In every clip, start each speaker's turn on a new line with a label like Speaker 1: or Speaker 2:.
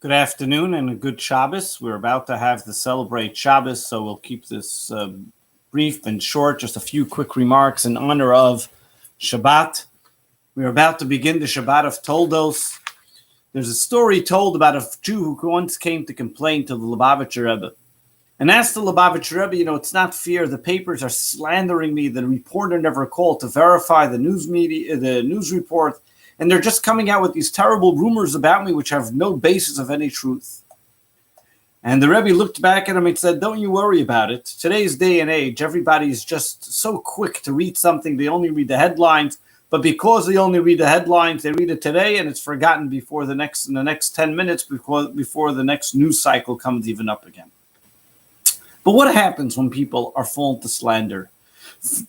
Speaker 1: Good afternoon and a good Shabbos. We're about to have the celebrate Shabbos, so we'll keep this brief and short. Just a few quick remarks in honor of Shabbat. We're about to begin the Shabbat of Toldot. There's a story told about a Jew who once came to complain to the Lubavitcher Rebbe and asked the Lubavitcher Rebbe, it's not fair. The papers are slandering me. The reporter never called to verify the news report. And they're just coming out with these terrible rumors about me, which have no basis of any truth. And the Rebbe looked back at him and said, don't you worry about it. Today's day and age, everybody's just so quick to read something. They only read the headlines. But because they only read the headlines, they read it today and it's forgotten in the next 10 minutes before the next news cycle comes even up again. But what happens when people are fallen to slander?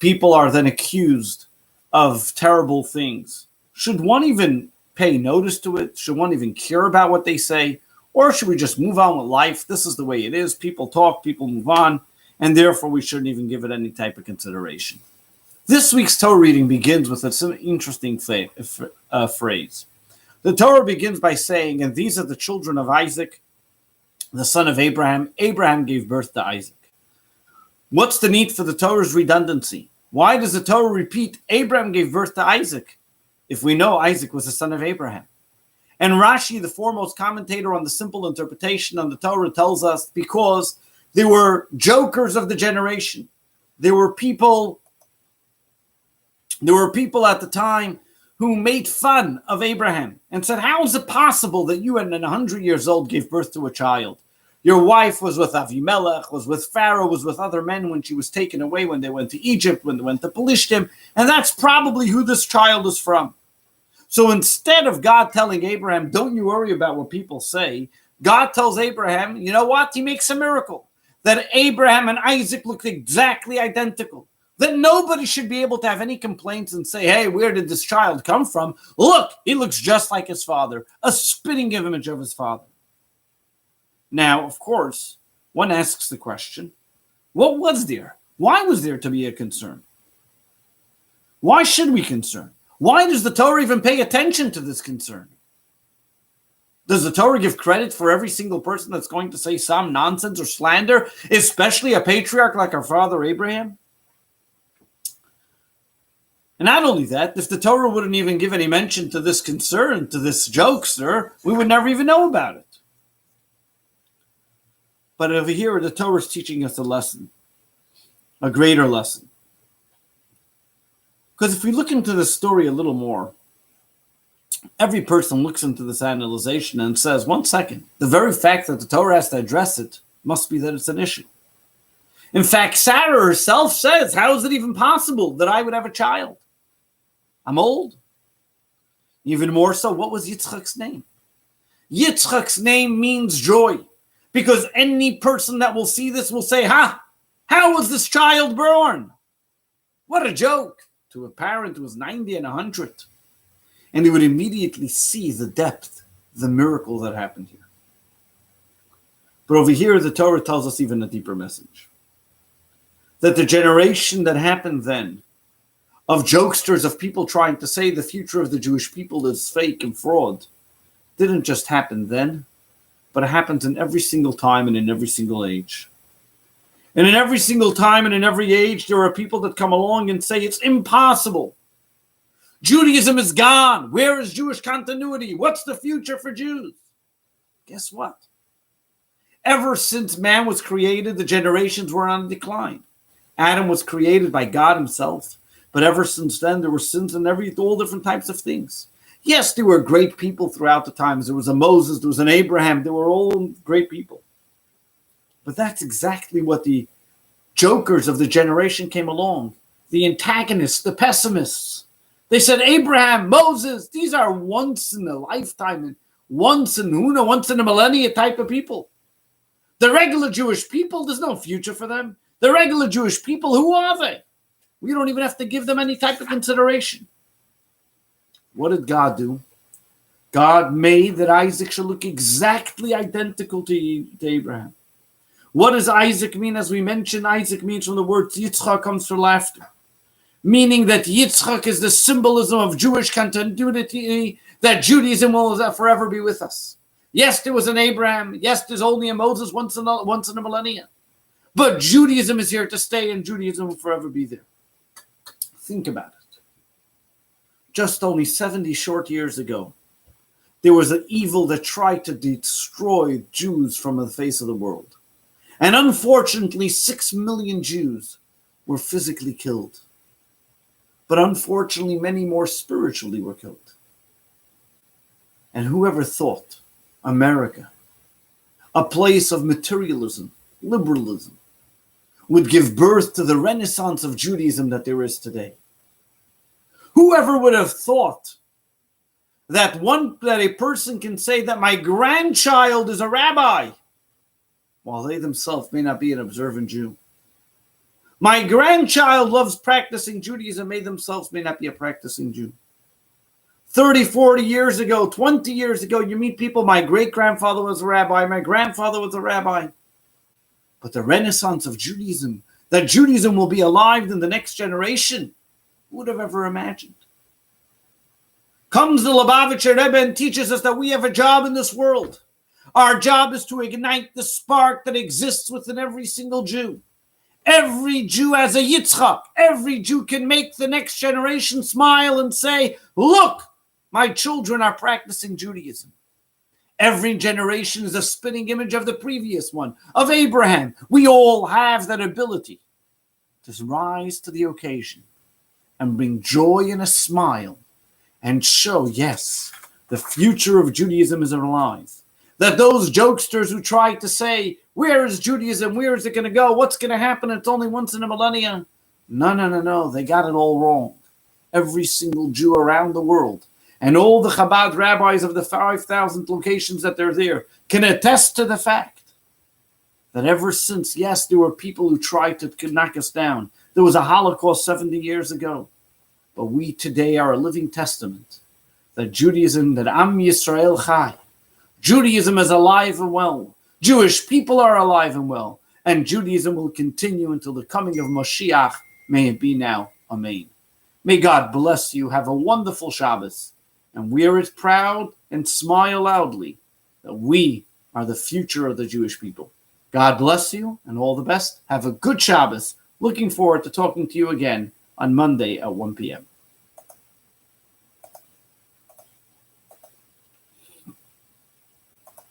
Speaker 1: People are then accused of terrible things. Should one even pay notice to it? Should one even care about what they say? Or should we just move on with life? This is the way it is. People talk, people move on, and therefore we shouldn't even give it any type of consideration. This week's Torah reading begins with an interesting phrase. The Torah begins by saying, and these are the children of Isaac, the son of Abraham. Abraham gave birth to Isaac. What's the need for the Torah's redundancy? Why does the Torah repeat, Abraham gave birth to Isaac, if we know Isaac was the son of Abraham? And Rashi, the foremost commentator on the simple interpretation on the Torah, tells us because there were jokers of the generation. There were people at the time who made fun of Abraham and said, how is it possible that you at 100 years old gave birth to a child? Your wife was with Avimelech, was with Pharaoh, was with other men when she was taken away, when they went to Egypt, when they went to Pelishtim, and that's probably who this child is from. So instead of God telling Abraham, don't you worry about what people say, God tells Abraham, you know what? He makes a miracle. That Abraham and Isaac looked exactly identical. That nobody should be able to have any complaints and say, hey, where did this child come from? Look, he looks just like his father, a spitting image of his father. Now, of course, one asks the question, what was there? Why was there to be a concern? Why should we concern? Why does the Torah even pay attention to this concern? Does the Torah give credit for every single person that's going to say some nonsense or slander, especially a patriarch like our father Abraham? And not only that, if the Torah wouldn't even give any mention to this concern, to this jokester, we would never even know about it. But over here, the Torah is teaching us a lesson, a greater lesson. Because if we look into the story a little more, every person looks into this analyzation and says, one second, the very fact that the Torah has to address it must be that it's an issue. In fact, Sarah herself says, how is it even possible that I would have a child? I'm old. Even more so, what was Yitzchak's name? Yitzchak's name means joy. Because any person that will see this will say, how was this child born? What a joke to a parent who was 90 and 100. And he would immediately see the depth, the miracle that happened here. But over here, the Torah tells us even a deeper message. That the generation that happened then, of jokesters, of people trying to say the future of the Jewish people is fake and fraud, didn't just happen then, but it happens in every single time and in every single age. And in every single time and in every age, there are people that come along and say it's impossible. Judaism is gone. Where is Jewish continuity? What's the future for Jews? Guess what? Ever since man was created, the generations were on decline. Adam was created by God himself. But ever since then, there were sins and all different types of things. Yes, there were great people throughout the times. There was a Moses, there was an Abraham. They were all great people. But that's exactly what the jokers of the generation came along. The antagonists, the pessimists. They said, Abraham, Moses, these are once in a lifetime, once in a millennia type of people. The regular Jewish people, there's no future for them. The regular Jewish people, who are they? We don't even have to give them any type of consideration. What did God do? God made that Isaac should look exactly identical to Abraham. What does Isaac mean? As we mentioned, Isaac means from the word Yitzchak comes from laughter. Meaning that Yitzchak is the symbolism of Jewish continuity, that Judaism will forever be with us. Yes, there was an Abraham. Yes, there's only a Moses once in a millennia. But Judaism is here to stay, and Judaism will forever be there. Think about it. Just only 70 short years ago, there was an evil that tried to destroy Jews from the face of the world. And unfortunately, 6 million Jews were physically killed. But unfortunately, many more spiritually were killed. And whoever thought America, a place of materialism, liberalism, would give birth to the renaissance of Judaism that there is today? Whoever would have thought that a person can say that my grandchild is a rabbi, while they themselves may not be an observant Jew? My grandchild loves practicing Judaism, they themselves may not be a practicing Jew. 30, 40 years ago, 20 years ago, you meet people, my great-grandfather was a rabbi, my grandfather was a rabbi. But the renaissance of Judaism, that Judaism will be alive in the next generation, who would have ever imagined? Comes the Lubavitcher Rebbe and teaches us that we have a job in this world. Our job is to ignite the spark that exists within every single Jew. Every Jew has a Yitzchak. Every Jew can make the next generation smile and say, look, my children are practicing Judaism. Every generation is a spinning image of the previous one, of Abraham. We all have that ability to rise to the occasion and bring joy and a smile and show, yes, the future of Judaism is alive. That those jokesters who try to say, where is Judaism? Where is it going to go? What's going to happen? It's only once in a millennia. No. They got it all wrong. Every single Jew around the world and all the Chabad rabbis of the 5,000 locations that they're there can attest to the fact that ever since, yes, there were people who tried to knock us down. There was a Holocaust 70 years ago. But we today are a living testament that Judaism, that Am Yisrael Chai, Judaism is alive and well. Jewish people are alive and well. And Judaism will continue until the coming of Moshiach. May it be now. Amen. May God bless you. Have a wonderful Shabbos. And we are as proud and smile loudly that we are the future of the Jewish people. God bless you and all the best. Have a good Shabbos. Looking forward to talking to you again on Monday at 1 p.m.